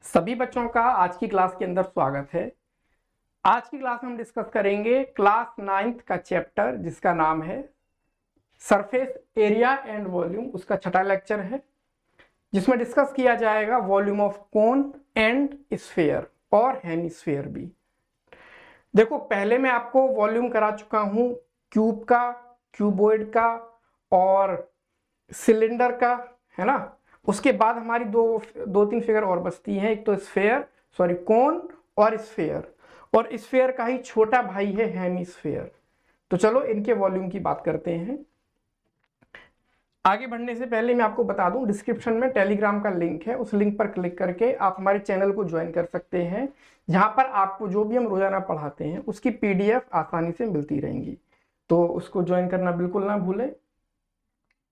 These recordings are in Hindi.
सभी बच्चों का आज की क्लास के अंदर स्वागत है। आज की क्लास में हम डिस्कस करेंगे क्लास 9th का चैप्टर जिसका नाम है सरफेस एरिया एंड वॉल्यूम। उसका छठा लेक्चर है जिसमें डिस्कस किया जाएगा volume of cone and sphere और हेमिस्फीयर भी। देखो, पहले मैं आपको वॉल्यूम करा चुका हूं क्यूब का, क्यूबॉइड का और सिलेंडर का, है ना। उसके बाद हमारी दो तीन फिगर और बचती हैं, एक तो कोन और स्फीयर, और स्फीयर का ही छोटा भाई है हेमिस्फीयर। तो चलो इनके वॉल्यूम की बात करते हैं। आगे बढ़ने से पहले मैं आपको बता दूं, डिस्क्रिप्शन में टेलीग्राम का लिंक है, उस लिंक पर क्लिक करके आप हमारे चैनल को ज्वाइन कर सकते हैं, जहां पर आपको जो भी हम रोजाना पढ़ाते हैं उसकी पीडीएफ आसानी से मिलती रहेंगी। तो उसको ज्वाइन करना बिल्कुल ना भूलें।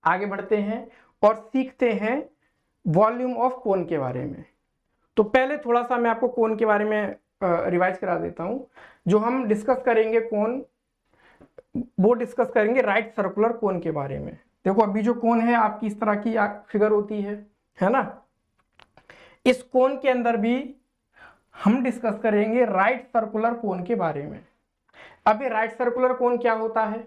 आगे बढ़ते हैं और सीखते हैं वॉल्यूम ऑफ कोन के बारे में। तो पहले थोड़ा सा मैं आपको कोन के बारे में रिवाइज करा देता हूं। जो हम डिस्कस करेंगे कोन, वो डिस्कस करेंगे राइट सर्कुलर कोन के बारे में। देखो, अभी जो कोन है आपकी इस तरह की फिगर होती है ना। इस कोन के अंदर भी हम डिस्कस करेंगे राइट सर्कुलर कोन के बारे में। अभी राइट सर्कुलर कोन क्या होता है?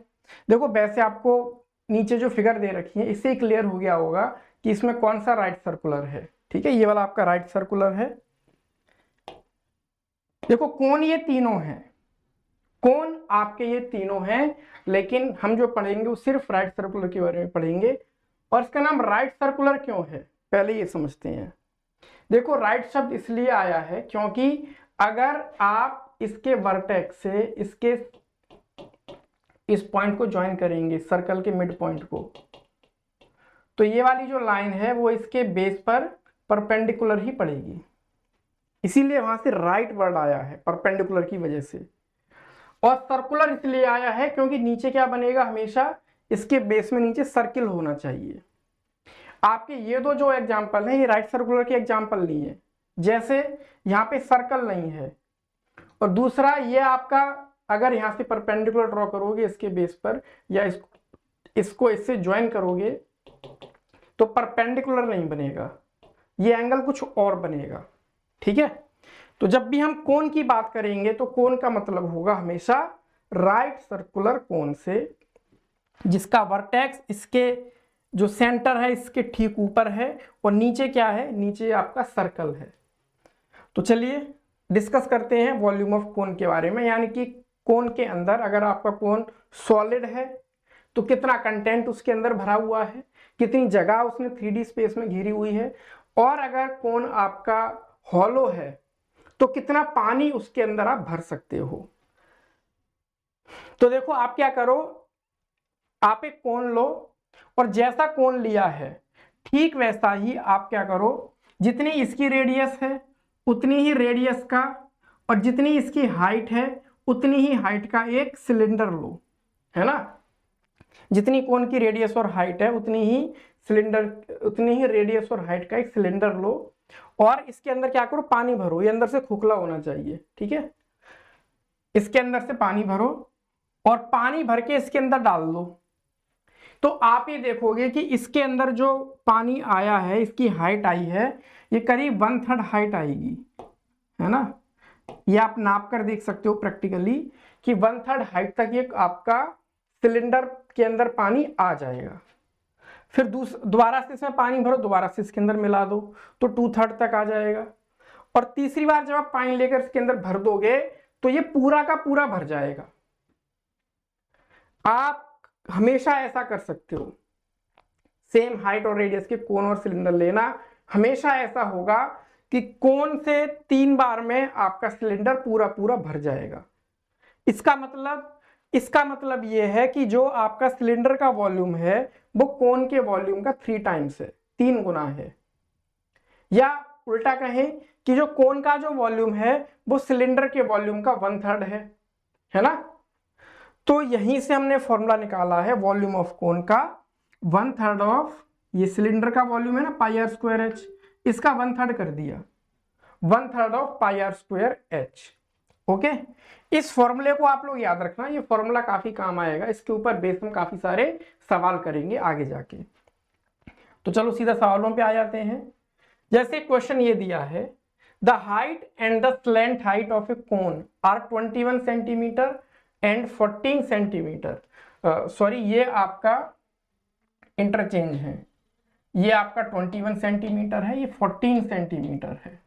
देखो, वैसे आपको नीचे जो फिगर दे रखी है इससे क्लियर हो गया होगा कि इसमें कौन सा राइट सर्कुलर है। ठीक है, ये वाला आपका राइट सर्कुलर है। देखो, कोन ये तीनों हैं, कोन आपके ये तीनों हैं, लेकिन हम जो पढ़ेंगे वो सिर्फ राइट सर्कुलर के बारे में पढ़ेंगे। और इसका नाम राइट सर्कुलर क्यों है, पहले ये समझते हैं। देखो, राइट शब्द इसलिए आया है क्योंकि अगर आप इसके वर्टेक्स से इसके इस पॉइंट को ज्वाइन करेंगे, सर्कल के मिड पॉइंट को, तो ये वाली जो लाइन है वो इसके बेस पर परपेंडिकुलर ही पड़ेगी। इसीलिए वहां से राइट वर्ड आया है, परपेंडिकुलर की वजह से। और सर्कुलर इसलिए आया है क्योंकि नीचे क्या बनेगा, हमेशा इसके बेस में नीचे सर्किल होना चाहिए। आपके ये दो जो एग्जाम्पल है ये राइट सर्कुलर के एग्जाम्पल नहीं है। जैसे यहाँ पे सर्कल नहीं है, और दूसरा ये आपका अगर यहाँ से परपेंडिकुलर ड्रॉ करोगे इसके बेस पर, या इसको इससे ज्वाइन करोगे तो परपेंडिकुलर नहीं बनेगा, ये एंगल कुछ और बनेगा। ठीक है, तो जब भी हम कोन की बात करेंगे तो कोन का मतलब होगा हमेशा राइट सर्कुलर कोन से, जिसका वर्टेक्स इसके जो सेंटर है इसके ठीक ऊपर है, और नीचे क्या है, नीचे आपका सर्कल है। तो चलिए डिस्कस करते हैं वॉल्यूम ऑफ कोन के बारे में। यानी कि कोन के अंदर अगर आपका कोन सॉलिड है तो कितना कंटेंट उसके अंदर भरा हुआ है, कितनी जगह उसने 3D स्पेस में घेरी हुई है, और अगर कोन आपका हॉलो है तो कितना पानी उसके अंदर आप भर सकते हो। तो देखो, आप क्या करो, आप एक कोन लो, और जैसा कोन लिया है ठीक वैसा ही आप क्या करो, जितनी इसकी रेडियस है उतनी ही रेडियस का, और जितनी इसकी हाइट है उतनी ही हाइट का एक सिलेंडर लो, है ना। जितनी कोन की रेडियस और हाइट है उतनी ही रेडियस और हाइट का एक सिलेंडर लो, और इसके अंदर क्या करो, पानी भरो। ये अंदर से खोखला होना चाहिए, ठीक है। इसके अंदर से पानी भरो, और पानी भर के इसके अंदर डाल दो। तो आप ये देखोगे कि इसके अंदर जो पानी आया है, इसकी हाइट आई है, ये करीब 1/3 हाइट आएगी, है ना। ये आप नाप कर देख सकते हो प्रैक्टिकली कि 1/3 हाइट तक ये आपका सिलेंडर के अंदर पानी आ जाएगा। फिर दोबारा से इसमें पानी भरो, दोबारा से इसके अंदर मिला दो, तो 2/3 तक आ जाएगा। और तीसरी बार जब आप पानी लेकर इसके अंदर भर दोगे तो ये पूरा का पूरा भर जाएगा। आप हमेशा ऐसा कर सकते हो, सेम हाइट और रेडियस के कोन और सिलेंडर लेना। हमेशा ऐसा होगा कि कोन से 3 बार में आपका सिलेंडर पूरा पूरा भर जाएगा। इसका मतलब यह है कि जो आपका सिलेंडर का वॉल्यूम है वो कोन के वॉल्यूम का 3 टाइम्स है, 3 गुना है। या उल्टा कहें कि जो कोन का जो वॉल्यूम है वो सिलेंडर के वॉल्यूम का 1/3 है ना। तो यहीं से हमने फॉर्मूला निकाला है वॉल्यूम ऑफ कोन का, 1/3 ऑफ ये सिलेंडर का वॉल्यूम है ना πr²h, इसका 1/3 कर दिया, 1/3 ऑफ πr²h। ओके, इस फॉर्मूले को आप लोग याद रखना, ये फॉर्मूला काफी काम आएगा, इसके ऊपर बेस में काफी सारे सवाल करेंगे आगे जाके। तो चलो सीधा सवालों पे आ जाते हैं। जैसे क्वेश्चन ये दिया है, the height and the slant height of a cone are 21 centimetre and 14 centimetre. Sorry, ये आपका इंटरचेंज है, ये आपका 21 सेंटीमीटर है, ये 14 सेंटीमीटर है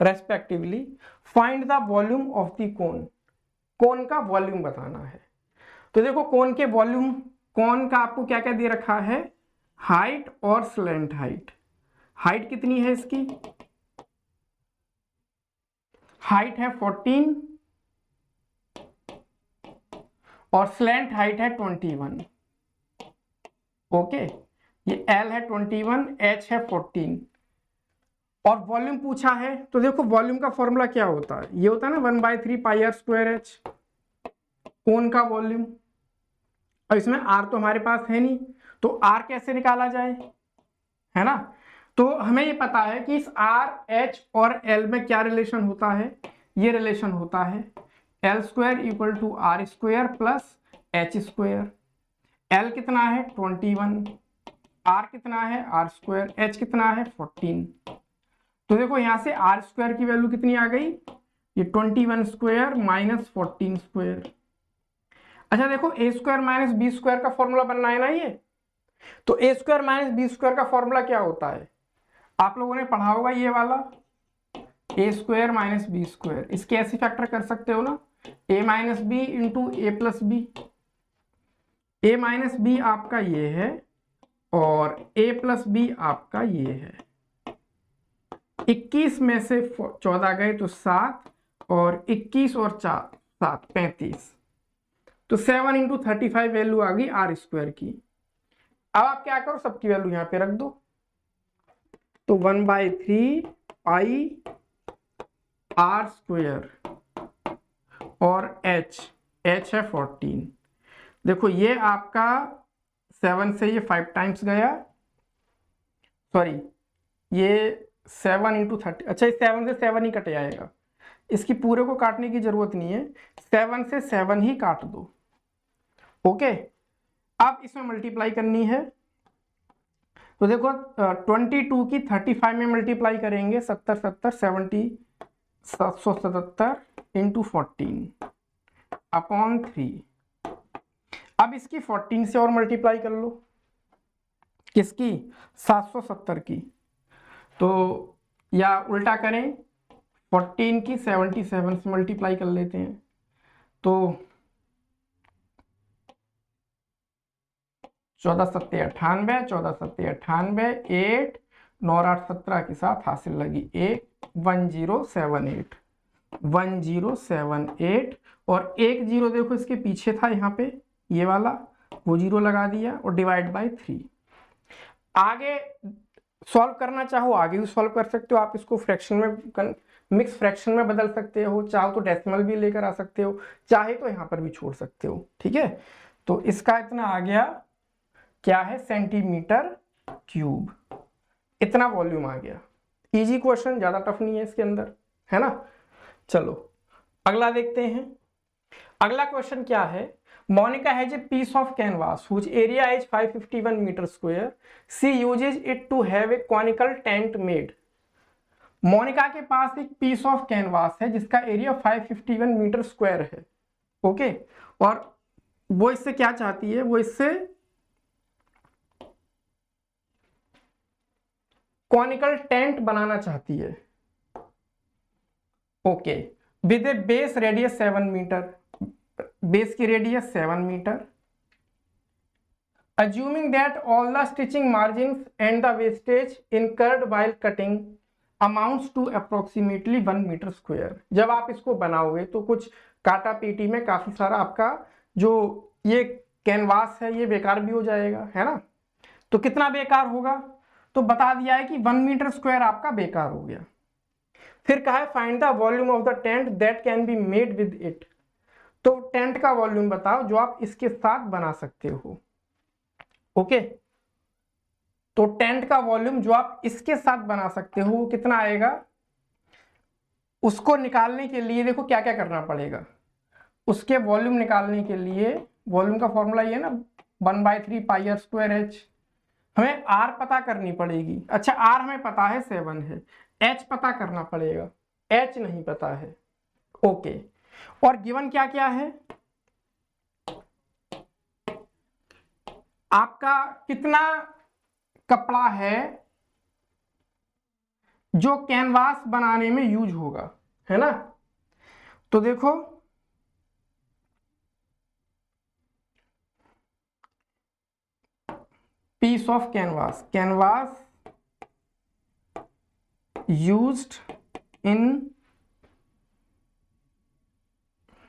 respectively. Find the volume of the cone, cone का वॉल्यूम बताना है। तो देखो कोन के वॉल्यूम, कोन का आपको क्या क्या दे रखा है, हाइट और स्लैंट हाइट। हाइट कितनी है इसकी, हाइट है 14 और स्लैंट हाइट है 21। ओके, ये L है 21, H है 14 और वॉल्यूम पूछा है। तो देखो वॉल्यूम का फॉर्मूला क्या होता है, ये होता है ना 1/3 पाई आर स्क्वायर एच, कोन का वॉल्यूम। और इसमें R तो हमारे पास है नहीं, तो R कैसे निकाला जाए, है ना। तो हमें ये पता है कि इस R, H और L में क्या रिलेशन होता है, ये रिलेशन होता है L square equal to R square plus H square. L कितना है 21, R कितना है R स्क्वायर, H कितना है 14। तो देखो यहां से R स्क्वायर की वैल्यू कितनी आ गई, ये 21 स्क्वायर माइनस 14 स्क्वायर। अच्छा देखो ए स्क्वायर माइनस बी स्क्वायर का फॉर्मूला बनना है ना ये, तो ए स्क्वायर माइनस बी स्क्वायर का फॉर्मूला क्या होता है, आप लोगों ने पढ़ा होगा ये वाला, ए स्क्वायर माइनस बी स्क्वायर। इसके ऐसे फैक्टर कर सकते हो ना, ए माइनस बी इंटू ए प्लस बी। ए माइनस बी आपका ये है और ए प्लस बी आपका ये है। 21 में से 14 गए तो 7 और 21 और 4 7 35, तो 7 इंटू 35 वैल्यू आ गई आर स्क्वायर की। अब आप क्या करो, सबकी वैल्यू यहां पे रख दो, तो 1/3 पाई आर स्क्वायर और H है 14। देखो ये आपका 7 से ये 5 टाइम्स गया, सॉरी ये 7 इंटू 30, अच्छा इस 7 से 7 ही कट जाएगा, इसकी पूरे को काटने की जरूरत नहीं है, 7 से 7 ही काट दो। ओके, अब इसमें मल्टीप्लाई करनी है, तो देखो 22 की 35 में मल्टीप्लाई करेंगे, 70 70 70 777 इंटू 14 अपॉन 3। अब इसकी 14 से और मल्टीप्लाई कर लो, किसकी 770 की, तो या उल्टा करें 14 की 77 से मल्टीप्लाई कर लेते हैं, तो 14 सत्ते 98, 14 सत्ते 98, 8 9 8 17 के साथ हासिल लगी 1078 1078 और एक जीरो देखो इसके पीछे था यहाँ पे ये वाला, वो जीरो लगा दिया और डिवाइड बाय 3। आगे सॉल्व करना चाहो आगे भी सॉल्व कर सकते हो, आप इसको फ्रैक्शन में मिक्स फ्रैक्शन में बदल सकते हो, चाहो तो डेसिमल भी लेकर आ सकते हो, चाहे तो यहाँ पर भी छोड़ सकते हो, ठीक है। तो इसका इतना आ गया, क्या है सेंटीमीटर क्यूब, इतना वॉल्यूम आ गया। इजी क्वेश्चन, ज्यादा टफ नहीं है इसके अंदर, है ना। चलो अगला देखते हैं। अगला क्वेश्चन क्या है, Monica has a piece of canvas which area is 551 metre square, she uses it to have a conical tent made. Monica के पास एक पीस ऑफ कैनवास है जिसका एरिया 551 मीटर स्क्वायर है, ओके, और वो इससे क्या चाहती है, वो इससे कॉनिकल टेंट बनाना चाहती है, okay, with a base radius 7 metre, base की radius 7 metre, assuming that all the stitching margins and the wastage incurred while cutting amounts to approximately 1 metre square. जब आप इसको बनाओगे तो कुछ काटा पीटी में काफी सारा आपका जो ये कैनवास है ये बेकार भी हो जाएगा, है ना। तो कितना बेकार होगा, तो बता दिया है कि 1 मीटर स्क्वायर आपका बेकार हो गया। फिर कहा है find the volume of the tent that can be made with it. तो टेंट का वॉल्यूम बताओ जो आप इसके साथ बना सकते हो, ओके। तो टेंट का वॉल्यूम जो आप इसके साथ बना सकते हो वो कितना आएगा, उसको निकालने के लिए देखो क्या क्या करना पड़ेगा। उसके वॉल्यूम निकालने के लिए वॉल्यूम का फॉर्मूला ये है ना 1/3 पाई आर स्क्वायर एच। हमें आर पता करनी पड़ेगी, अच्छा आर हमें पता है 7 है, एच पता करना पड़ेगा, एच नहीं पता है। ओके, और गिवन क्या क्या है आपका, कितना कपड़ा है जो कैनवास बनाने में यूज होगा, है ना। तो देखो piece of canvas, canvas used in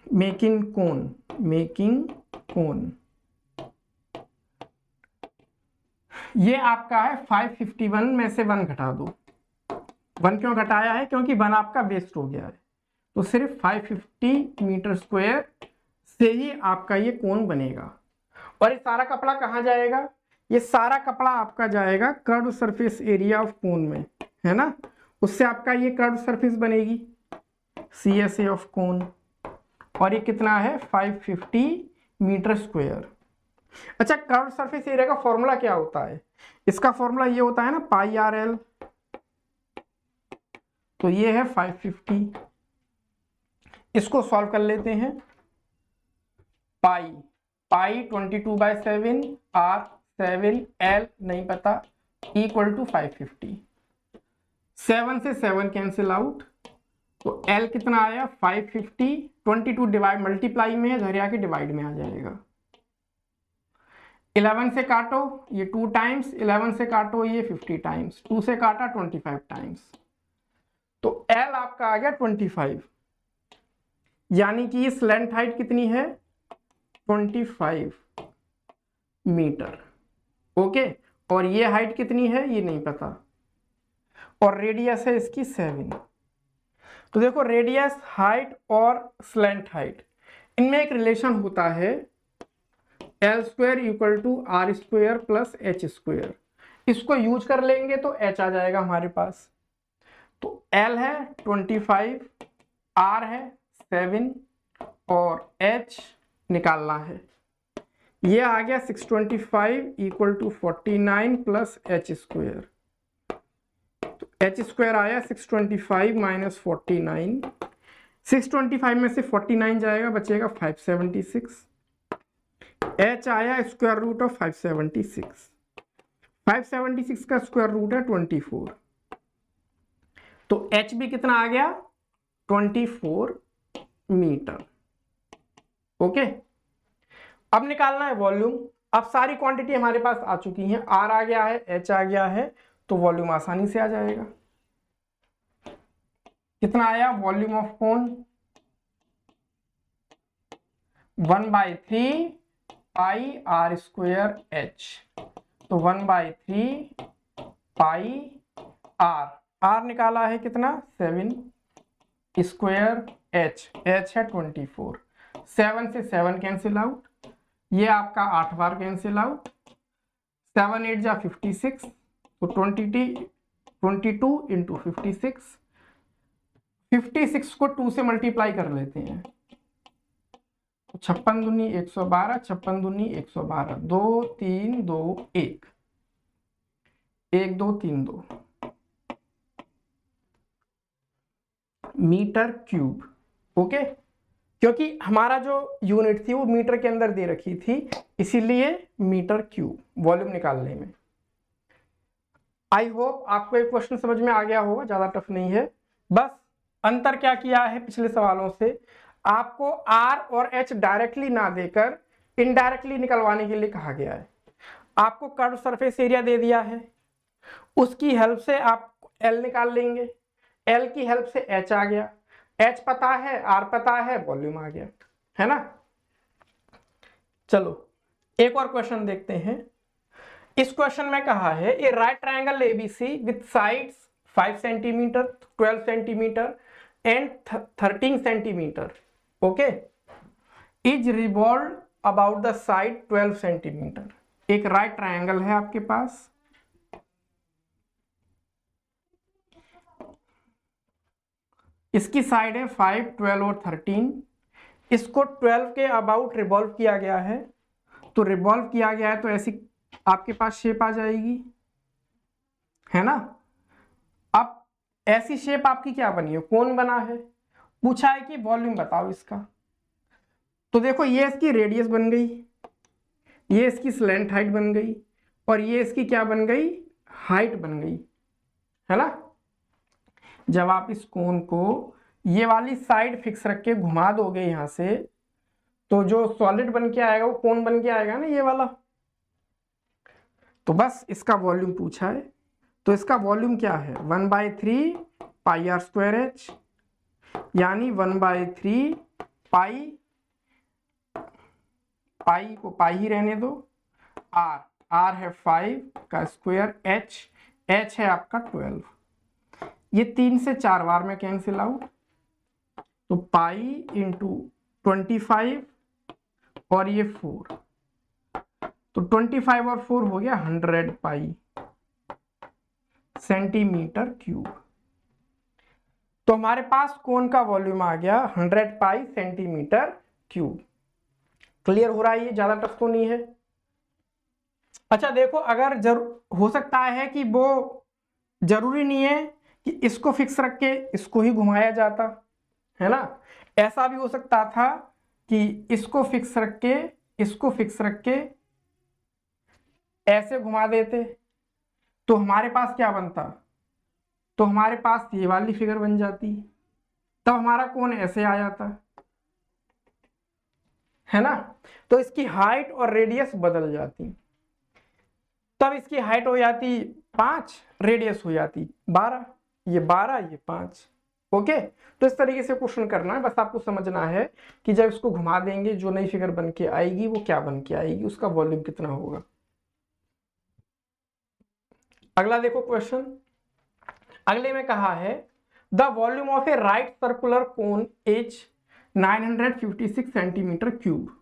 making cone, making cone, ये आपका है 551 में से 1 घटा दो। 1 क्यों घटाया है, क्योंकि 1 आपका वेस्ट हो गया है, तो सिर्फ 550 मीटर स्क्वायर से ही आपका ये कोन बनेगा। और ये सारा कपड़ा कहाँ जाएगा, ये सारा कपड़ा आपका जाएगा curve surface area of cone में, है ना। उससे आपका ये कर्व सरफेस बनेगी CSA ऑफ कोन, और ये कितना है 550 मीटर स्क्वायर। अच्छा, कर्व सरफेस एरिया का फॉर्मूला क्या होता है, इसका फॉर्मूला ये होता है ना पाई RL, तो ये है 550। इसको सॉल्व कर लेते हैं, पाई 22/7 R 7 L नहीं पता इक्वल टू 550। 7 से 7 कैंसिल आउट, तो L कितना आया 550, 22 डिवाइड मल्टीप्लाई में है, घर आके डिवाइड में आ जाएगा। 11 से काटो ये 2 टाइम्स, 11 से काटो ये 50 टाइम्स, 2 से काटा 25 टाइम्स, तो L आपका आ गया 25, यानी कि इस लेंथ हाइट कितनी है 25 मीटर। ओके, और ये हाइट कितनी है ये नहीं पता, और रेडियस है इसकी 7। तो देखो रेडियस, हाइट और स्लेंट हाइट, इनमें एक रिलेशन होता है L² equal to R² plus H²। इसको यूज कर लेंगे तो H आ जाएगा हमारे पास। तो L है 25, R है 7 और H निकालना है, ये आ गया 625 इक्वल टू 49 प्लस H²। तो H² आया 625 माइनस 49, 625 में से 49 जाएगा, बचेगा 576। H आया स्क्वायर रूट ऑफ 576, 576 का स्क्वायर रूट है 24, तो H भी कितना आ गया 24 मीटर। ओके, अब निकालना है वॉल्यूम। अब सारी क्वांटिटी हमारे पास आ चुकी हैं, R आ गया है, H आ गया है, तो वॉल्यूम आसानी से आ जाएगा। कितना आया volume of cone 1/3 pi R² H, तो 1/3 पाई R, R निकाला है कितना 7 स्क्वायर H, H है 24, 7 से 7 कैंसिल आउट, ये आपका 8 बार कैंसिल आउट, 7 8 जा 56, तो 22 इंटू 56, 56 को 2 से मल्टीप्लाई कर लेते हैं, 56 दूनी 112, 56 दूनी 112, 2 3 2 1, 1 2 3 2 मीटर क्यूब। ओके, क्योंकि हमारा जो यूनिट थी वो मीटर के अंदर दे रखी थी, इसीलिए मीटर क्यूब वॉल्यूम निकालने में। आई होप आपको एक क्वेश्चन समझ में आ गया होगा, ज्यादा टफ नहीं है। बस अंतर क्या किया है पिछले सवालों से, आपको R और H डायरेक्टली ना देकर इनडायरेक्टली निकलवाने के लिए कहा गया है। आपको कर्व सरफेस एरिया दे दिया है, उसकी हेल्प से आप L निकाल लेंगे, L की हेल्प से H आ गया, H पता है, R पता है, वॉल्यूम आ गया, है ना। चलो एक और क्वेश्चन देखते हैं। इस क्वेश्चन में कहा है a right triangle ABC with sides 5 centimetre, 12 centimetre and 13 centimetre, okay, is revolve about the side 12 centimetre. एक राइट ट्रायंगल है आपके पास, इसकी साइड है 5, 12 और 13, इसको 12 के अबाउट रिवॉल्व किया गया है, तो रिवॉल्व किया गया है तो ऐसी आपके पास शेप आ जाएगी, है ना। अब ऐसी शेप आपकी क्या बनी है, कोन बना है। पूछा है कि वॉल्यूम बताओ इसका, तो देखो ये इसकी रेडियस बन गई, ये इसकी स्लैंट हाइट बन गई, और ये इसकी क्या बन गई, हाइट बन गई, है ना। जब आप इस कोन को ये वाली साइड फिक्स रख के घुमा दोगे यहां से, तो जो सॉलिड बन के आएगा वो कोन बन के आएगा ना, ये वाला। तो बस इसका वॉल्यूम पूछा है, तो इसका वॉल्यूम क्या है, 1/3 पाई आर स्क्वायर एच, यानी 1/3 पाई, पाई को पाई ही रहने दो, आर, आर है 5 का स्क्वायर, एच, एच है आपका 12। ये 3 से 4 बार में कैंसिल आउट, तो पाई इंटू 25 और ये 4, तो 25 और 4 हो गया 100 पाई सेंटीमीटर क्यूब। तो हमारे पास कोन का वॉल्यूम आ गया 100 पाई सेंटीमीटर क्यूब। क्लियर हो रहा है, ये ज्यादा टफ तो नहीं है। अच्छा देखो, अगर हो सकता है कि वो जरूरी नहीं है कि इसको फिक्स रख के इसको ही घुमाया जाता, है ना। ऐसा भी हो सकता था कि इसको फिक्स रख के, इसको फिक्स रख के ऐसे घुमा देते, तो हमारे पास क्या बनता, तो हमारे पास ये वाली फिगर बन जाती, तब हमारा कोण ऐसे आ जाता, है ना। तो इसकी हाइट और रेडियस बदल जाती, तब इसकी हाइट हो जाती 5, रेडियस हो जाती 12, ये 12 ये 5। ओके, तो इस तरीके से क्वेश्चन करना है, बस आपको समझना है कि जब इसको घुमा देंगे जो नई फिगर बन के आएगी वो क्या बन के आएगी, उसका वॉल्यूम कितना होगा। अगला देखो क्वेश्चन, अगले में कहा है the volume of A right circular cone is 956 centimetre cube.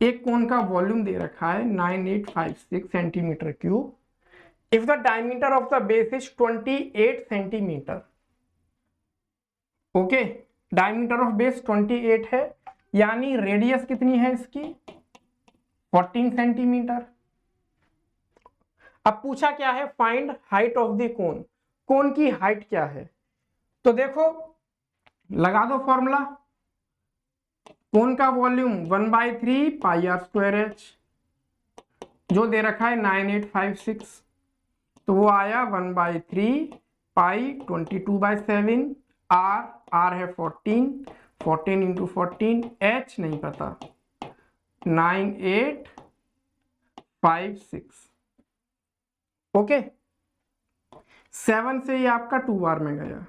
एक कोन का वॉल्यूम दे रखा है 9856 centimetre cube if the diameter of the base is 28 centimetre. Okay, diameter of base 28 है, यानी रेडियस कितनी है इसकी 14 सेंटीमीटर। अब पूछा क्या है, find height of the cone, cone की हाइट क्या है। तो देखो लगा दो फॉर्मूला, कोन का volume 1/3 pi r square h, जो दे रखा है 9856, तो वो आया 1/3 पाई 22/7, आर, आर है 14, 14 इंटू 14, एच नहीं पता 9856। ओके, 7 से ये आपका 2 बार में गया,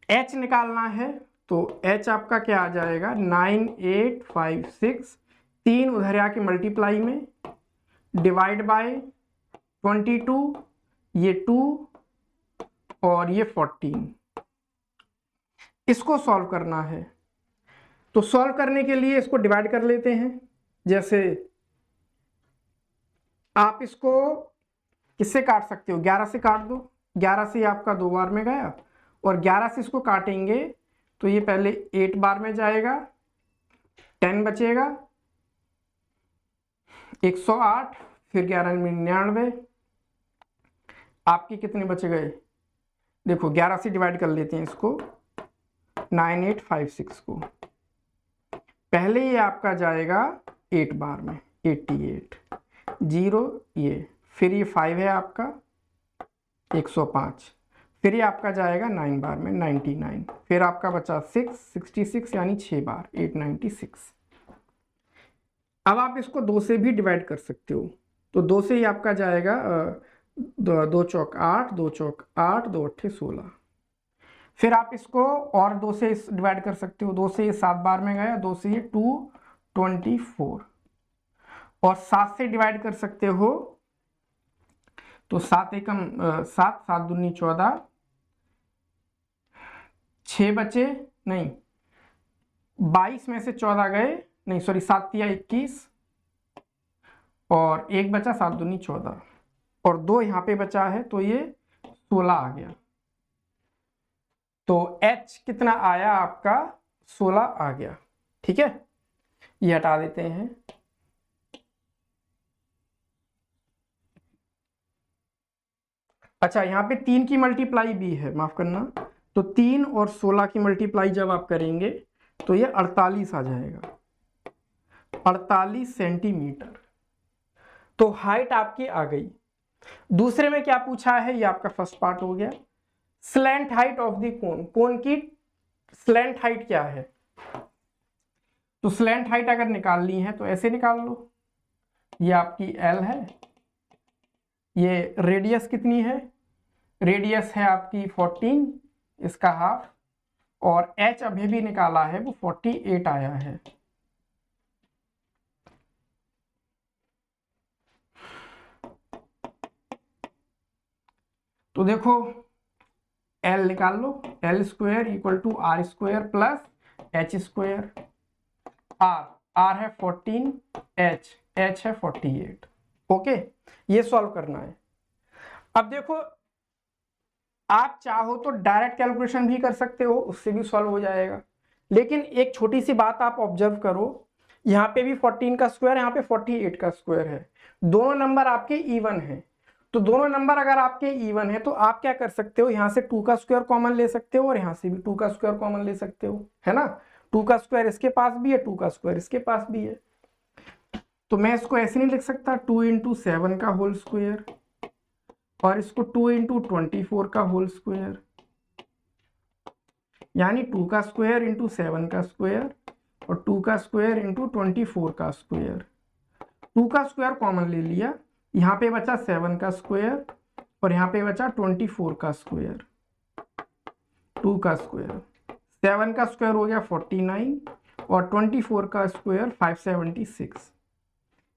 h निकालना है, तो h आपका क्या आ जाएगा 9856, 3 उधर आके मल्टीप्लाई में, डिवाइड बाय 22, ये 2 और ये 14। इसको सॉल्व करना है, तो सॉल्व करने के लिए इसको डिवाइड कर लेते हैं। जैसे आप इसको किससे काट सकते हो, 11 से काट दो, 11 से आपका 2 बार में गया, और 11 से इसको काटेंगे तो ये पहले 8 बार में जाएगा, 10 बचेगा, 108, फिर 11 में 99, आपके कितने बच गए, देखो 11 से डिवाइड कर लेते हैं इसको, 9856 को, पहले ये आपका जाएगा 8 बार में 88, 0 ये, फिर ये 5 है आपका 105, फिर ये आपका जाएगा 9 बार में 99, फिर आपका बचा 66 यानी 6 बार 896। अब आप इसको 2 से भी डिवाइड कर सकते हो, तो 2 से ही आपका जाएगा 2 चौक 8, 2 चौक 8, 2 अट्ठे 16, फिर आप इसको और 2 से डिवाइड कर सकते हो, 2 से ये 7 बार में गया, 2 से ये 224, और 7 से डिवाइड कर सकते हो, तो 7 एकम 7, 7 दूनी 14, 6 बचे नहीं, 22 में से 14 गए नहीं, सॉरी 7 या 21, और 1 बचा, 7 दूनी 14, और 2 यहाँ पे बचा है, तो ये 16 आ गया। तो h कितना आया आपका 16 आ गया, ठीक है, ये हटा देते हैं। अच्छा, यहाँ पे 3 की मल्टीप्लाई भी है, माफ करना, तो 3 और 16 की मल्टीप्लाई जब आप करेंगे तो ये 48 आ जाएगा, 48 सेंटीमीटर। तो हाइट आपकी आ गई। दूसरे में क्या पूछा है, ये आपका फर्स्ट पार्ट हो गया। Slant height of the cone, cone की स्लैंट हाइट क्या है? तो स्लैंट हाइट अगर निकालनी है तो ऐसे निकाल लो, ये आपकी L है, ये रेडियस कितनी है, रेडियस है आपकी 14, इसका हाफ, और H अभी भी निकाला है वो 48 आया है। तो देखो L निकाल लो, L square equal to R square plus H square, R है 14, H है 48। ओके, ये सॉल्व करना है। अब देखो, आप चाहो तो डायरेक्ट कैलकुलेशन भी कर सकते हो, उससे भी सॉल्व हो जाएगा, लेकिन एक छोटी सी बात आप ऑब्जर्व करो, यहाँ पे भी 14 का स्क्वायर, यहाँ पे 48 का स्क्वायर है, दोनों नंबर आपके इवन हैं। तो दोनों नंबर अगर आपके इवन है तो आप क्या कर सकते हो, यहाँ से 2 का स्क्वायर कॉमन ले सकते हो और यहाँ से भी 2 का स्क्वायर कॉमन ले सकते हो, है ना। 2 का स्क्वायर इसके पास भी है, 2 का स्क्वायर इसके पास भी है, तो मैं इसको ऐसे नहीं लिख सकता 2 इंटू 7 का होल स्क्वायर और इसको 2 इंटू 24 का होल स्क्वायर, यानी 2 का स्क्वायर इंटू 7 का स्क्वायर और 2 का स्क्वायर इंटू 24 का स्क्वायर। 2 का स्क्वायर कॉमन ले लिया, यहाँ पे बचा 7 का स्क्वायर और यहाँ पे बचा 24 का स्क्वायर। 2 का स्क्वायर, 7 का स्क्वायर हो गया 49 और 24 का स्क्वायर 576,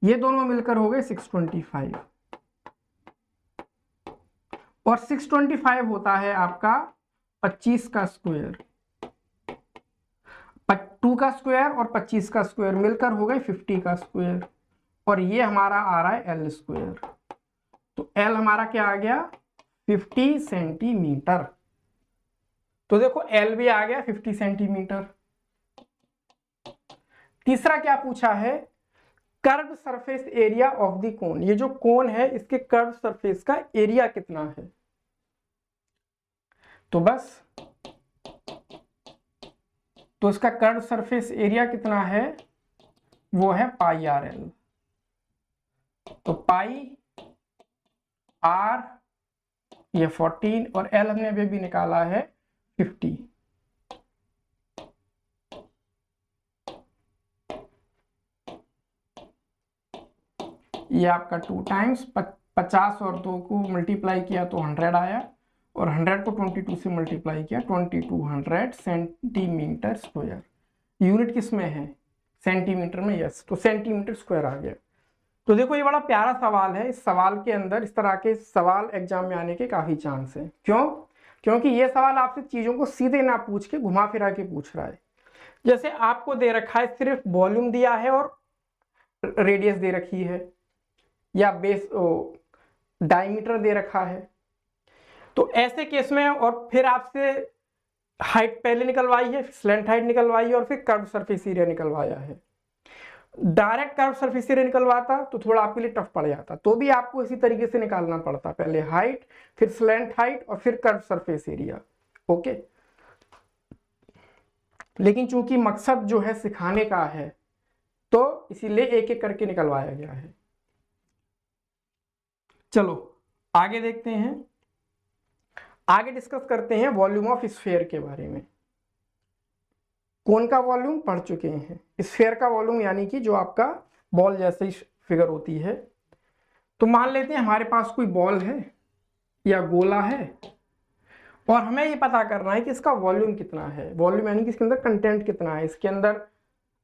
ये दोनों मिलकर हो गए 625 और 625 होता है आपका 25 का स्क्वायर। 2 का स्क्वायर और 25 का स्क्वायर मिलकर हो गए 50 का स्क्वायर और ये हमारा आ रहा है L स्क्वायर। तो L हमारा क्या आ गया, 50 सेंटीमीटर। तो देखो L भी आ गया 50 सेंटीमीटर। तीसरा क्या पूछा है, curve surface area of the कोन, ये जो कोन है इसके कर्व सरफेस का एरिया कितना है। तो बस, तो इसका कर्व सरफेस एरिया कितना है, वो है पाई आर एल। तो पाई आर ये 14 और एल हमने अभी भी निकाला है 50। ये आपका 2 टाइम्स 50 और 2 को मल्टीप्लाई किया तो 100 आया और 100 को 22 से मल्टीप्लाई किया 2200 सेंटीमीटर स्क्वायर। यूनिट किस में है, सेंटीमीटर में, यस, तो सेंटीमीटर स्क्वायर आ गया। तो देखो ये बड़ा प्यारा सवाल है, इस सवाल के अंदर इस तरह के सवाल एग्जाम में आने के काफी चांस है। क्यों? क्योंकि ये सवाल आपसे चीजों को सीधे ना पूछ के घुमा फिरा के पूछ रहा है। जैसे आपको दे रखा है सिर्फ वॉल्यूम दिया है और रेडियस दे रखी है या बेस डायमीटर दे रखा है, तो ऐसे केस में और फिर आपसे हाइट पहले निकलवाई है, स्लैंट हाइट निकलवाई है और फिर कर्व सरफेस एरिया निकलवाया है। डायरेक्ट कर्व सरफेस एरिया निकलवाता तो थोड़ा आपके लिए टफ पड़ जाता, तो भी आपको इसी तरीके से निकालना पड़ता, पहले हाइट फिर स्लैंट हाइट और फिर कर्व सरफेस एरिया। ओके, लेकिन चूंकि मकसद जो है सिखाने का है तो इसीलिए एक एक करके निकलवाया गया है। चलो आगे देखते हैं, आगे डिस्कस करते हैं वॉल्यूम ऑफ स्फीयर के बारे में। कोन का वॉल्यूम पढ़ चुके हैं, स्फीयर का वॉल्यूम यानी कि जो आपका बॉल जैसे ही फिगर होती है। तो मान लेते हैं हमारे पास कोई बॉल है या गोला है और हमें ये पता करना है कि इसका वॉल्यूम कितना है। वॉल्यूम यानी कि इसके अंदर कंटेंट कितना है, इसके अंदर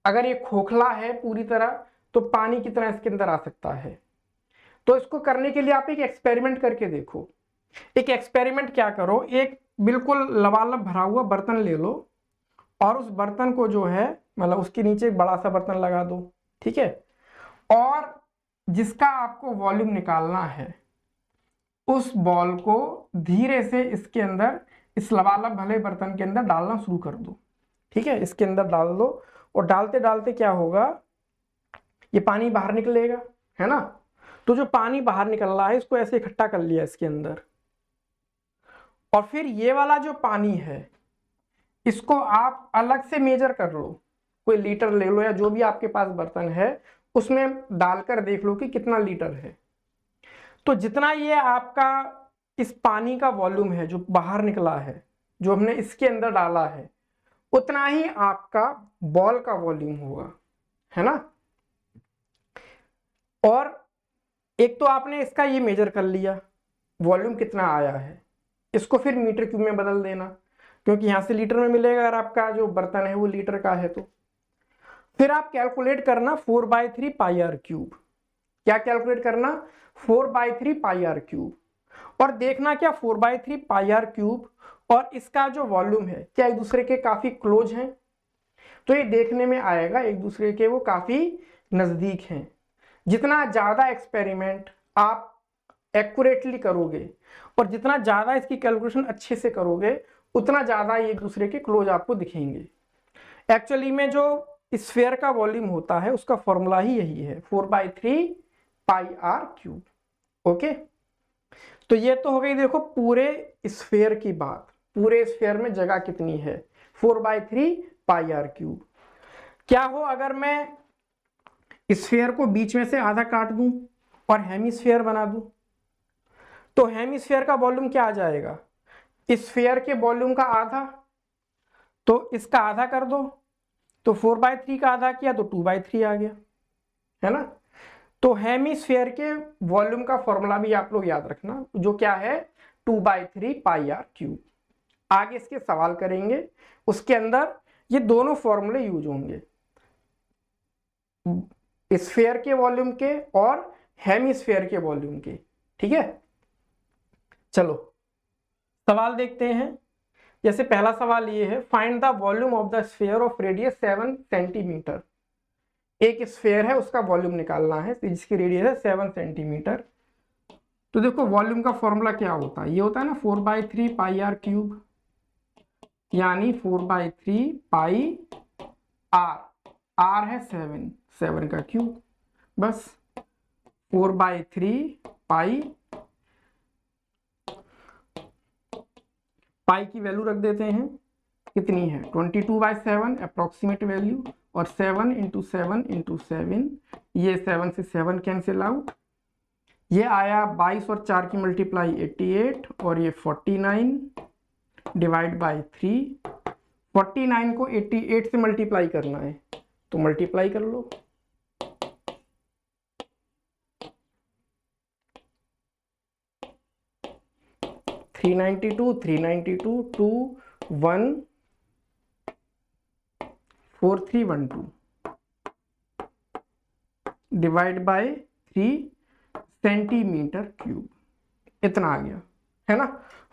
अगर ये खोखला है पूरी तरह तो पानी कितना इसके अंदर आ सकता है। तो इसको करने के लिए आप एक एक्सपेरिमेंट करके देखो। एक एक्सपेरिमेंट क्या करो, एक बिल्कुल लबालब भरा हुआ बर्तन ले लो और उस बर्तन को जो है मतलब उसके नीचे एक बड़ा सा बर्तन लगा दो, ठीक है, और जिसका आपको वॉल्यूम निकालना है उस बॉल को धीरे से इसके अंदर, इस लबालब भले बर्तन के अंदर डालना शुरू कर दो, ठीक है, इसके अंदर डाल दो और डालते डालते क्या होगा, ये पानी बाहर निकलेगा, है ना। तो जो पानी बाहर निकल रहा है इसको ऐसे इकट्ठा कर लिया इसके अंदर, और फिर ये वाला जो पानी है इसको आप अलग से मेजर कर लो, कोई लीटर ले लो या जो भी आपके पास बर्तन है उसमें डालकर देख लो कि कितना लीटर है। तो जितना ये आपका इस पानी का वॉल्यूम है जो बाहर निकला है, जो हमने इसके अंदर डाला है, उतना ही आपका बॉल का वॉल्यूम होगा, है ना। और एक तो आपने इसका ये मेजर कर लिया वॉल्यूम कितना आया है, इसको फिर मीटर क्यूब में बदल देना, क्योंकि यहां से लीटर में मिलेगा अगर आपका जो बर्तन है वो लीटर का है तो। फिर आप कैलकुलेट करना 4/3 पाई आर क्यूब। क्या कैलकुलेट करना? 4/3 पाई आर क्यूब। और देखना क्या 4/3 पाई आर क्यूब और इसका जो वॉल्यूम है क्या एक दूसरे के काफी क्लोज हैं? तो ये देखने में आएगा एक दूसरे के वो काफी नजदीक हैं। जितना ज्यादा एक्सपेरिमेंट आप एक्यूरेटली करोगे और जितना ज्यादा इसकी कैलकुलेशन अच्छे से करोगे उतना ज्यादा ये एक दूसरे के क्लोज आपको दिखेंगे। एक्चुअली में जो स्फीयर का वॉल्यूम होता है उसका फॉर्मूला ही यही है 4/3 पाई आर क्यूब। ओके, तो ये तो हो गई देखो पूरे स्फीयर की बात, पूरे स्फीयर में जगह कितनी है 4/3 पाई आर क्यूब। क्या हो अगर मैं स्फीयर को बीच में से आधा काट दूं और हेमिस्फीयर बना दूं, तो हेमिस्फीयर का वॉल्यूम क्या आ जाएगा? स्फीयर के वॉल्यूम का आधा, तो इसका आधा कर दो, तो 4/3 का आधा किया तो 2/3 आ गया, है ना। तो हेमिस्फीयर के वॉल्यूम का फॉर्मूला भी आप लोग याद रखना, जो क्या है 2/3 पाई आर क्यूब। आगे इसके सवाल करेंगे, उसके अंदर ये दोनों फॉर्मूले यूज होंगे, स्फीयर के वॉल्यूम के और हेमिस्फीयर के वॉल्यूम के। ठीक है, चलो सवाल देखते हैं। जैसे पहला सवाल ये है, find the volume of the sphere of radius 7 centimetre. एक स्फीयर है उसका वॉल्यूम निकालना है जिसकी रेडियस है 7 सेंटीमीटर। तो देखो वॉल्यूम का फॉर्मूला क्या होता है, ये होता है ना 4/3 पाई आर क्यूब, यानी 4/3 पाई आर, आर है 7 का क्यूब, बस 4/3 पाई, पाई की वैल्यू रख देते हैं, कितनी है 22/7 अप्रोक्सीमेट वैल्यू, और 7 × 7 × 7, ये 7 से 7 कैंसिल आउट, ये आया 22 और 4 की मल्टीप्लाई 88, और ये 49 डिवाइड बाई 3। 49 को 88 से मल्टीप्लाई करना है तो मल्टीप्लाई कर लो, three 2 1 4312 divide by 3 centimetre cube, इतना आ गया, है ना।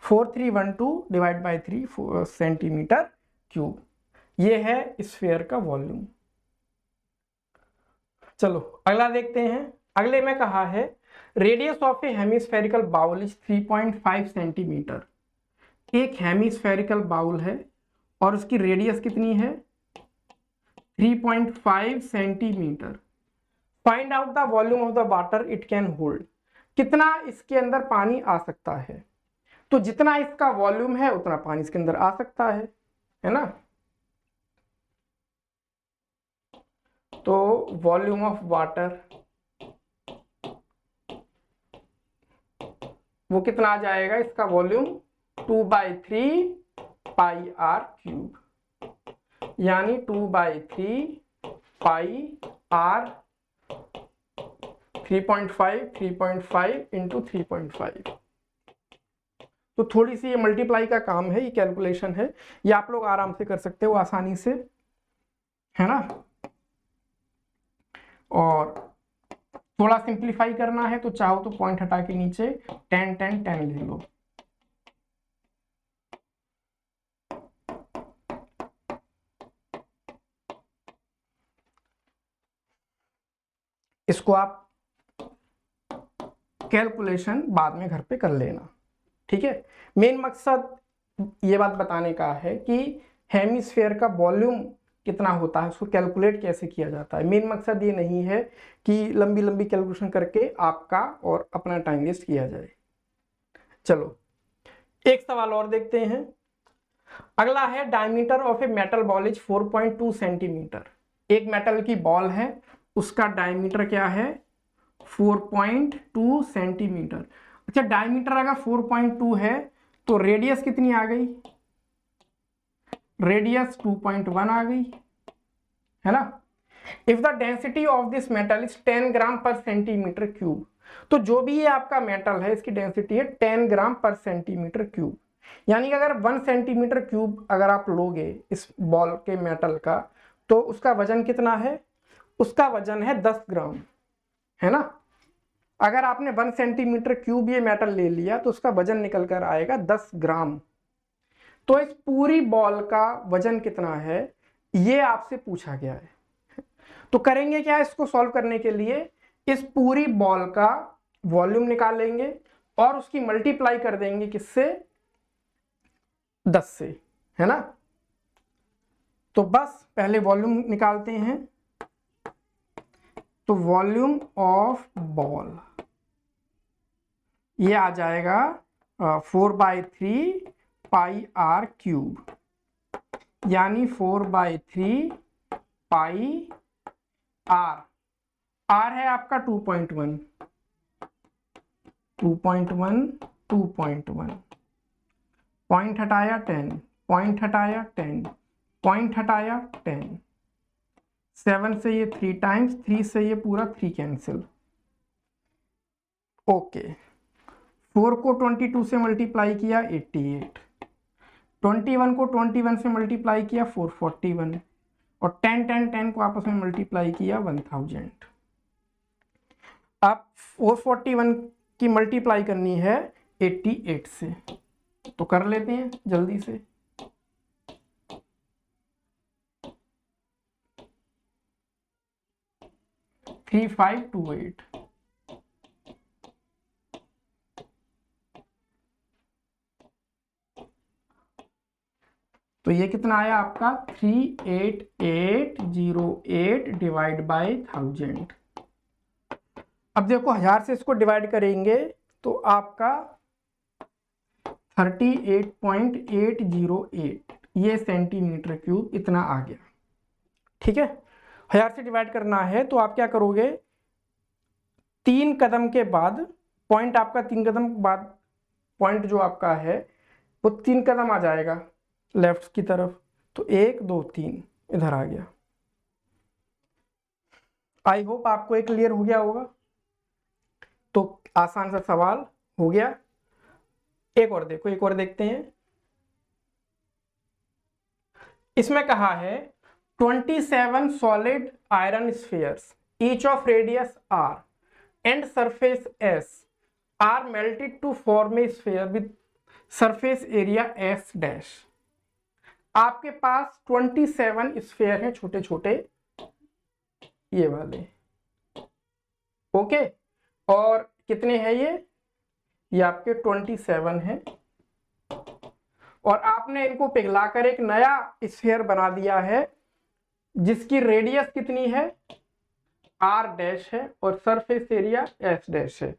4312 डिवाइड बाय 3 सेंटीमीटर क्यूब, ये है स्फीयर का वॉल्यूम। चलो अगला देखते हैं। अगले में कहा है radius of a hemispherical bowl is 3.5 centimetre. एक हेमिस्फेरिकल बाउल है और उसकी रेडियस कितनी है 3.5 centimetre. Find out the volume of the water it can hold. कितना इसके अंदर पानी आ सकता है, तो जितना इसका वॉल्यूम है उतना पानी इसके अंदर आ सकता है ना। तो वॉल्यूम ऑफ वाटर वो कितना आ जाएगा, इसका वॉल्यूम 2/3 पाई आर क्यूब, यानी 2/3 पाई आर 3.5 × 3.5। तो थोड़ी सी ये मल्टीप्लाई का काम है, ये कैलकुलेशन है, ये आप लोग आराम से कर सकते हो आसानी से, है ना। और थोड़ा सिंप्लीफाई करना है तो चाहो तो पॉइंट हटा के नीचे 10 10 10 ले लो। इसको आप कैलकुलेशन बाद में घर पे कर लेना, ठीक है। मेन मकसद ये बात बताने का है कि हेमिस्फीयर का वॉल्यूम कितना होता है, उसको कैलकुलेट कैसे किया जाता है। मेन मकसद ये नहीं है कि लंबी लंबी कैलकुलेशन करके आपका और अपना टाइम वेस्ट किया जाए। चलो एक सवाल और देखते हैं। अगला है diameter of a metal ball is 4.2 centimetre. एक मेटल की बॉल है, उसका डायमीटर क्या है 4.2 सेंटीमीटर। अच्छा, डायमीटर अगर 4.2 है तो रेडियस कितनी आ गई, रेडियस 2.1 आ गई, है ना। If the density of this metal is 10 ग्राम पर सेंटीमीटर क्यूब, तो जो भी ये आपका मेटल है इसकी डेंसिटी है 10 ग्राम पर सेंटीमीटर क्यूब। यानी कि अगर 1 सेंटीमीटर क्यूब अगर आप लोगे इस बॉल के मेटल का, तो उसका वजन कितना है, उसका वजन है 10 ग्राम, है ना। अगर आपने 1 सेंटीमीटर क्यूब ये मेटल ले लिया तो उसका वजन निकल कर आएगा 10 ग्राम। तो इस पूरी बॉल का वजन कितना है ये आपसे पूछा गया है। तो करेंगे क्या, इसको सॉल्व करने के लिए इस पूरी बॉल का वॉल्यूम निकालेंगे और उसकी मल्टीप्लाई कर देंगे किससे, 10 से, है ना। तो बस पहले वॉल्यूम निकालते हैं। तो वॉल्यूम ऑफ बॉल ये आ जाएगा 4/3 पाई आर क्यूब, यानी 4/3 पाई आर। आर है आपका 2.1, 2.1 पॉइंट हटाया 10, पॉइंट हटाया 10, पॉइंट हटाया 10, 7 से ये 3 टाइम्स, 3 से ये पूरा 3 कैंसिल। ओके, 4 को 22 से मल्टीप्लाई किया 88, 21 को 21 से मल्टीप्लाई किया 441, और 10 को आपस में मल्टीप्लाई किया 1000। अब 441 की मल्टीप्लाई करनी है 88 से, तो कर लेते हैं जल्दी से। थ्री 528, तो ये कितना आया आपका 38808 डिवाइड बाय 1000। अब देखो 1000 से इसको डिवाइड करेंगे तो आपका 38.808 ये सेंटीमीटर क्यूब इतना आ गया। ठीक है, 1000 से डिवाइड करना है तो आप क्या करोगे, 3 कदम के बाद पॉइंट आपका 3 कदम बाद पॉइंट जो आपका है वो 3 कदम आ जाएगा लेफ्ट की तरफ, तो 1 2 3 इधर आ गया। आई होप आपको एक क्लियर हो गया होगा। तो आसान सा सवाल हो गया। एक और देखो, एक और देखते हैं। इसमें कहा है 27 solid iron spheres each of radius r and surface s are melted to form a sphere with surface area s dash। आपके पास 27 स्फीयर हैं छोटे छोटे, ये वाले, ओके। और कितने हैं ये आपके 27 हैं, और आपने इनको पिघलाकर एक नया स्फीयर बना दिया है जिसकी रेडियस कितनी है r डैश है और सरफेस एरिया s डैश है।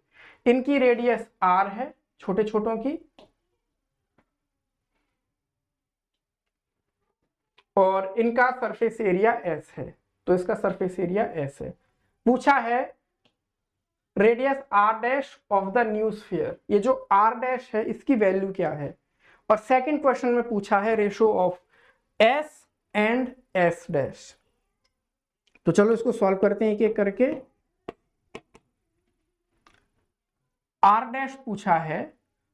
इनकी रेडियस r है छोटे छोटों की, और इनका सरफेस एरिया s है, तो इसका सरफेस एरिया s है। पूछा है radius r dash of the new sphere, ये जो r डैश है इसकी वैल्यू क्या है। और सेकंड क्वेश्चन में पूछा है ratio of s and s dash. तो चलो इसको सॉल्व करते हैं एक एक करके। r डैश पूछा है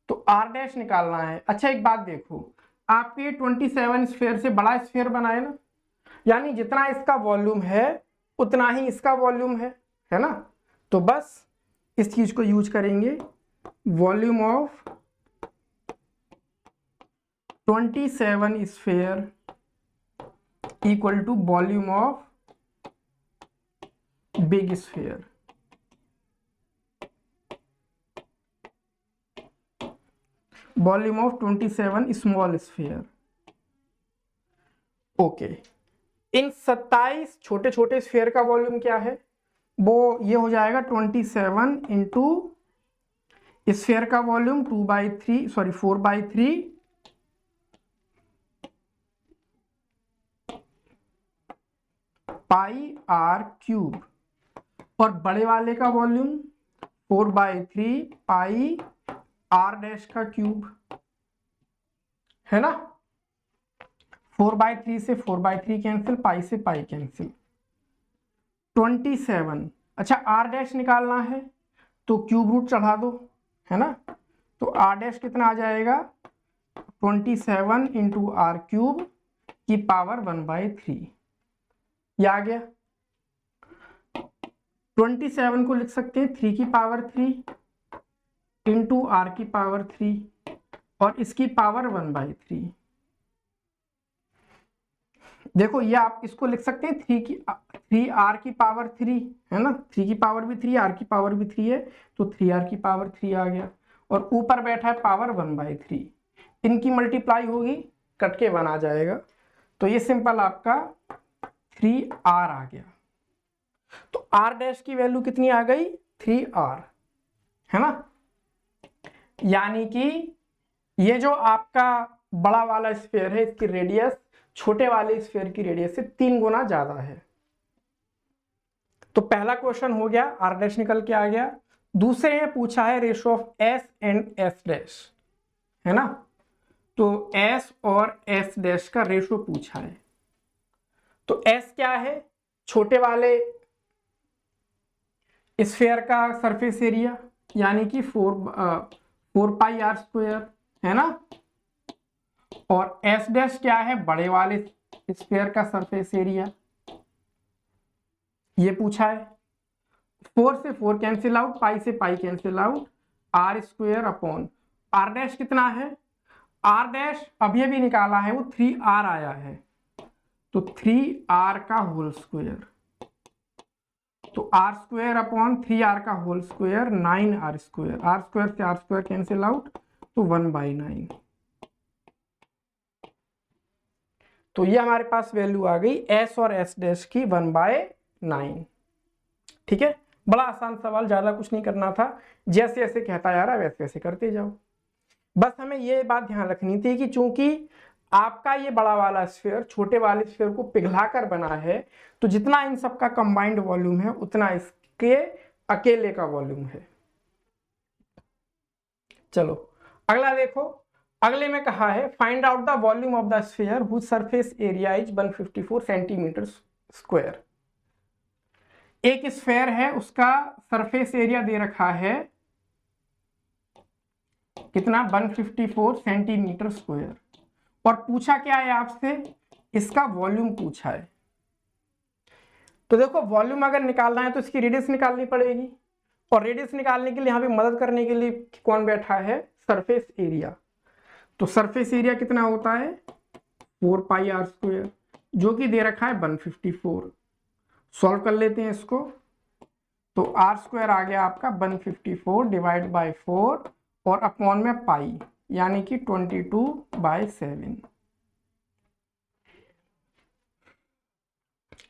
तो r डैश निकालना है। अच्छा एक बात देखो, आपके 27 स्फीयर से बड़ा स्फीयर बनाए ना, यानी जितना इसका वॉल्यूम है उतना ही इसका वॉल्यूम है ना। तो बस इस चीज को यूज करेंगे, volume of 27 sphere equal to volume of big sphere. Volume of 27 small sphere. Okay, इन 27 छोटे छोटे स्फीयर का वॉल्यूम क्या है, वो ये हो जाएगा 27 इंटू स्फीयर का वॉल्यूम 4/3 पाई आर क्यूब, और बड़े वाले का वॉल्यूम 4/3 पाई आर डैश का क्यूब, है ना। 4/3 से 4/3 कैंसिल, पाई से पाई कैंसिल, 27। अच्छा आर डैश निकालना है तो क्यूब रूट चढ़ा दो, है ना। तो आर डैश कितना आ जाएगा, 27 इंटू आर क्यूब की पावर 1/3, ये आ गया। 27 को लिख सकते हैं 3 की पावर 3 इंटू आर की पावर 3 और इसकी पावर 1/3। देखो ये आप इसको लिख सकते हैं 3 आर की पावर 3, है ना, 3 की पावर भी 3, आर की पावर भी 3 है, तो 3 आर की पावर 3 आ गया, और ऊपर बैठा है पावर 1/3, इनकी मल्टीप्लाई होगी, कट के 1 आ जाएगा, तो ये सिंपल आपका 3 आर आ गया। तो आर डैश की वैल्यू कितनी आ गई, 3 आर, है ना। यानी कि ये जो आपका बड़ा वाला स्फीयर है, इसकी रेडियस छोटे वाले स्फीयर की रेडियस से 3 गुना ज्यादा है। तो पहला क्वेश्चन हो गया, आर डैश निकल के आ गया। दूसरे में पूछा है ratio of S and S dash, है ना। तो एस और एस डैश का रेशियो पूछा है। तो एस क्या है, छोटे वाले स्फीयर का सरफेस एरिया, यानी कि 4πr², है ना। और एस डैश क्या है, बड़े वाले स्फीयर का सरफेस एरिया, ये पूछा है। 4 से 4 कैंसिल आउट, पाई से pi cancel out, r² upon r dash कितना है, आर डैश अभी अभी निकाला है, वो 3 आर आया है, तो 3 आर का होल स्क्वायर, तो r² अपॉन 3 आर का होल स्क्वायर 9 r², r² से r² कैंसिल आउट, तो 1/9। तो ये हमारे पास वैल्यू आ गई s और s डैश की 1/9। ठीक है, बड़ा आसान सवाल, ज्यादा कुछ नहीं करना था, जैसे जैसे कहता जा रहा है वैसे वैसे करते जाओ। बस हमें ये बात ध्यान रखनी थी कि चूंकि आपका ये बड़ा वाला स्फीयर छोटे वाले स्फीयर को पिघलाकर बना है, तो जितना इन सबका कंबाइंड वॉल्यूम है उतना इसके अकेले का वॉल्यूम है। चलो अगला देखो, अगले में कहा है find out the volume of the sphere whose surface area is 154 centimetre square. एक स्फीयर है, उसका सरफेस एरिया दे रखा है कितना, 154 सेंटीमीटर स्क्वायर, और पूछा क्या है आपसे, इसका वॉल्यूम पूछा है। तो देखो वॉल्यूम अगर निकालना है तो इसकी रेडियस निकालनी पड़ेगी, और रेडियस निकालने के लिए यहाँ पे मदद करने के लिए कौन बैठा है, सरफेस एरिया। तो सरफेस एरिया कितना होता है, 4πr², जो कि दे रखा है 154। सॉल्व कर लेते हैं इसको, तो r² आ गया आपका 154 डिवाइड बाय 4 और अपॉन में पाई, यानी कि 22/7।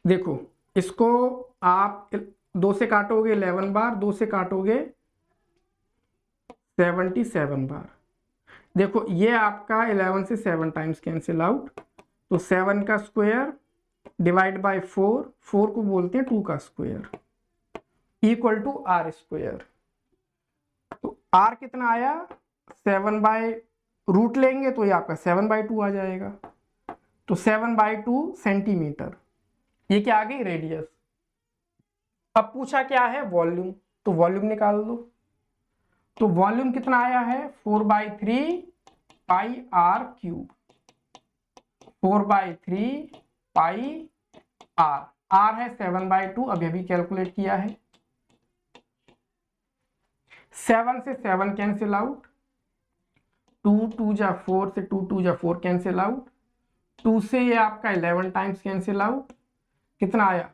देखो इसको आप 2 से काटोगे 11 बार, 2 से काटोगे 77 बार। देखो ये आपका 11 से 7 टाइम्स कैंसिल आउट, तो 7 का स्क्वायर डिवाइड बाय 4, 4 को बोलते हैं 2 का स्क्वायर, इक्वल टू r²। तो r कितना आया, 7/रूट लेंगे तो ये आपका 7/2 आ जाएगा, तो 7/2 सेंटीमीटर, ये क्या आ गई, रेडियस। अब पूछा क्या है, वॉल्यूम, तो वॉल्यूम निकाल दो। तो वॉल्यूम कितना आया है, 4/3 pi R cube, 4/3 pi R, R है 7/2, अभी अभी कैलकुलेट किया है। 7 से 7 कैंसिल आउट, 2 2 जा 4 से 2 2 जा 4 कैंसिल आउट, 2 से ये आपका 11 टाइम्स कैंसिल आउट, कितना आया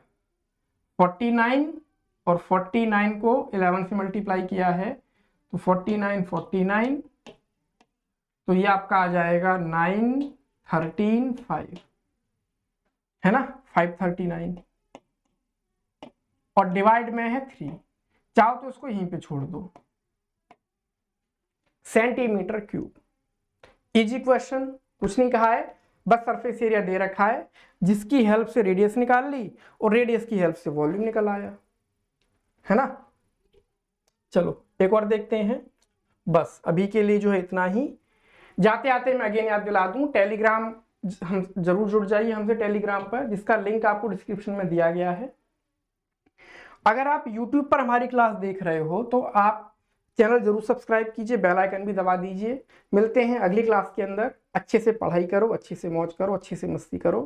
49, और 49 को 11 से मल्टीप्लाई किया है तो 49 49, तो ये आपका आ जाएगा 9 13 5, है ना, 539, और डिवाइड में है 3, चाहो तो इसको यहीं पे छोड़ दो, सेंटीमीटर क्यूब। इजी क्वेश्चन, कुछ नहीं कहा है, बस सरफेस एरिया दे रखा है, जिसकी हेल्प से रेडियस निकाल ली और रेडियस की हेल्प से वॉल्यूम निकल आया, है ना। चलो एक और देखते हैं। बस अभी के लिए जो है इतना ही। जाते आते मैं अगेन याद दिला दूं, टेलीग्राम हम जरूर जुड़ जाइए हमसे टेलीग्राम पर, जिसका लिंक आपको डिस्क्रिप्शन में दिया गया है। अगर आप YouTube पर हमारी क्लास देख रहे हो तो आप चैनल जरूर सब्सक्राइब कीजिए, बेल आइकन भी दबा दीजिए। मिलते हैं अगली क्लास के अंदर। अच्छे से पढ़ाई करो, अच्छे से मौज करो, अच्छे से मस्ती करो।